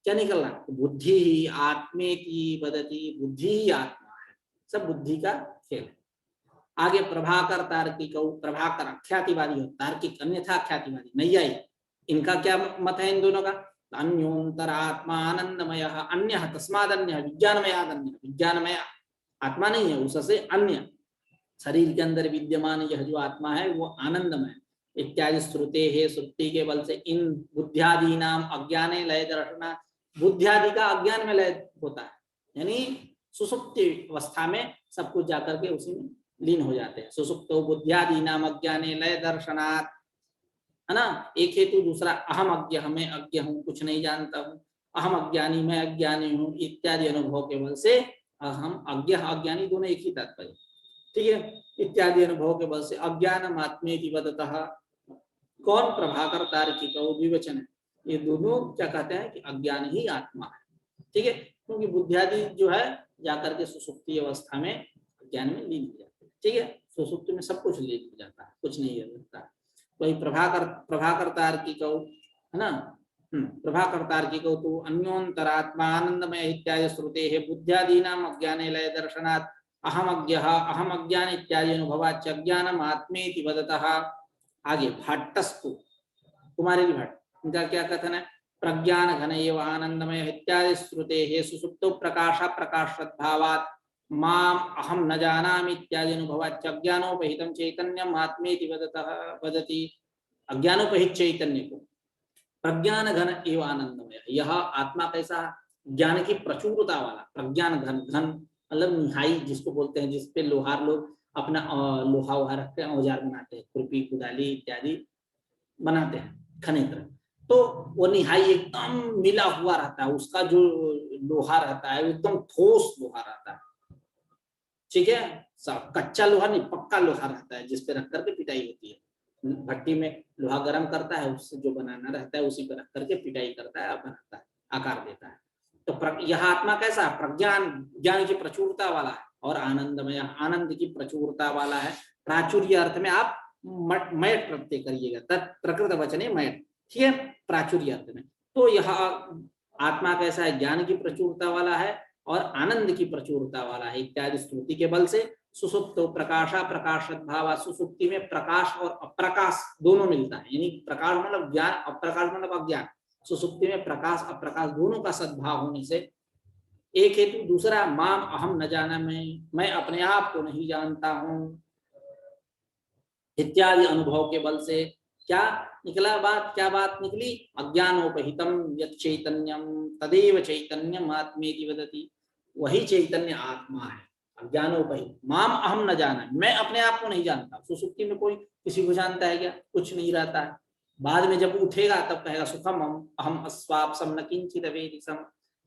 क्या निकलना? बुद्धि ही आत्मेति वदति, बुद्धि ही आत्मा है, सब बुद्धि का खेल है। आगे प्रभाकर तार्किक, प्रभाकर ख्यातिवादी हो, तार्किक अन्यथा ख्यातिवादी नैयायिक, इनका क्या मत है इन दोनों का? अन्योंतरात्मा आनंदमय, अन्य तस्माद अन्य, विज्ञानमयाद अन्य, विज्ञानमय आत्मा नहीं है, उससे अन्य शरीर के अंदर विद्यमान यह जो आत्मा है वो आनंदमय इत्यादि श्रुते है, श्रुति के बल से इन बुद्धियादि नाम अज्ञाने लय दर्शना, बुद्धियादि का अज्ञान में लय होता है, यानी सुसुप्ति अवस्था में सब कुछ जाकर के उसी में लीन हो जाते हैं। सुसुप्तो बुद्धियादि नाम अज्ञाने लय दर्शनात्, है ना, एक हेतु। दूसरा अहम अज्ञ, मैं अज्ञ हूँ, कुछ नहीं जानता हूँ, अहम अज्ञानी, मैं अज्ञानी हूँ इत्यादि अनुभव के बल से अहम अज्ञ अज्ञानी दोनों एक ही तात्पर्य, ठीक है, इत्यादि अनुभव के बल से अज्ञानम आत्मेति वदतः। कौन? प्रभाकर तार्किक द्विवचन है, ये दोनों क्या कहते हैं कि अज्ञान ही आत्मा है, ठीक है, क्योंकि बुद्धियादि जो है जाकर के सुसुप्ति अवस्था में अज्ञान में लीन हो जाते हैं, ठीक है, सुसुप्ति में सब कुछ लीन हो जाता है, कुछ नहीं रहता। वही प्रभाकर तार्किक, है ना, प्रभाकर तार्किक तो अन्योंतरात्मा आनंदमय इत्यादि श्रुते है बुद्धियादीनाम अज्ञाने लय दर्शनात् अहम अज्ञ अहम अज्ञान इत्यादि अनुभवाच्च अज्ञानम आत्मेति वदतः। आगे भट्टस्तु, कुमारी भट्ट, इनका क्या कथन है? प्रज्ञान घन एव आनंदमय इत्यादि श्रुते है सुसुप्तो प्रकाश प्रकाशभावात् माम अहम न जानामि इत्यादि अनुभवाच्च अज्ञानोपहितं चैतन्यम आत्मेति वदतः वदति। अज्ञानोपहित चैतन्य को प्रज्ञान घन एव आनंदमय, यह आत्मा कैसा? ज्ञान की प्रचुरता वाला, प्रज्ञान घन, घन मतलब निहाई जिसको बोलते हैं, जिसपे लोहार लोग अपना लोहा वोहा रखते हैं, औजार बनाते हैं, खुरपी कुदाली इत्यादि बनाते हैं खनित्र, तो वो निहाई एकदम मिला हुआ रहता है, उसका जो लोहा रहता है एकदम ठोस लोहा रहता है, ठीक है, कच्चा लोहा नहीं, पक्का लोहा रहता है, जिसपे रख करके पिटाई होती है। भट्टी में लोहा गर्म करता है, उससे जो बनाना रहता है उसी पर रख करके पिटाई करता है, बनाता है, आकार देता है। तो यह आत्मा कैसा? प्रज्ञान, ज्ञान की प्रचुरता वाला है, और आनंदमय, आनंद की प्रचुरता वाला है। प्राचुर्य अर्थ में आप मयट प्रत्यय करिएगा, तत् प्रकृत वचने मयट, ठीक है, प्राचुर्य अर्थ में। तो यह आत्मा कैसा है, ज्ञान की प्रचुरता वाला है और आनंद की प्रचुरता वाला है इत्यादि स्तुति के बल से। सुसुप्तो प्रकाशा प्रकाशद्भावा, सुसुप्ति में प्रकाश और अप्रकाश दोनों मिलता है, यानी प्रकाश मतलब ज्ञान, अप्रकाश मतलब अज्ञान। सुसुप्ति में प्रकाश अप्रकाश दोनों का सद्भाव होने से एक हेतु। दूसरा माम अहम न जाना, मैं अपने आप को नहीं जानता हूं इत्यादि अनुभव के बल से क्या निकला, क्या बात निकली, अज्ञानोपहितम यत् चैतन्यम तदेव चैतन्यम आत्मेति वदति, वही चैतन्य आत्मा है अज्ञानोपहित। माम अहम न जाना, मैं अपने आप को नहीं जानता। सुसुप्ति में कोई किसी को जानता है क्या, कुछ नहीं रहता है। बाद में जब उठेगा तब कहेगा सुखम अहम अस्वापसम न किंचित वेदिसम,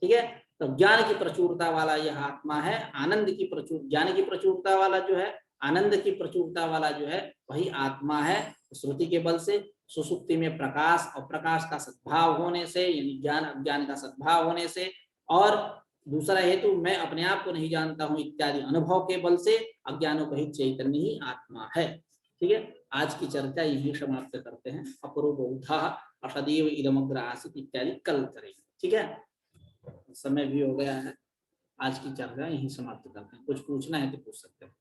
ठीक है। तो ज्ञान की प्रचुरता वाला यह आत्मा है, आनंद की प्रचुर, ज्ञान की प्रचुरता वाला जो है, आनंद की प्रचुरता वाला जो है वही आत्मा है। श्रुति के बल से सुसुप्ति में प्रकाश और प्रकाश का सद्भाव होने से, यानी ज्ञान अज्ञान का सद्भाव होने से, और दूसरा हेतु मैं अपने आप को नहीं जानता हूं इत्यादि अनुभव के बल से अज्ञानोपहित चैतन्य ही आत्मा है, ठीक है। आज की चर्चा यही समाप्त करते हैं। अपरो बहुधा असदैव इदमग्र आसीत इत्यादि कल करेंगे, ठीक है। समय भी हो गया है, आज की चर्चा यही समाप्त करते हैं। कुछ पूछना है तो पूछ सकते हैं।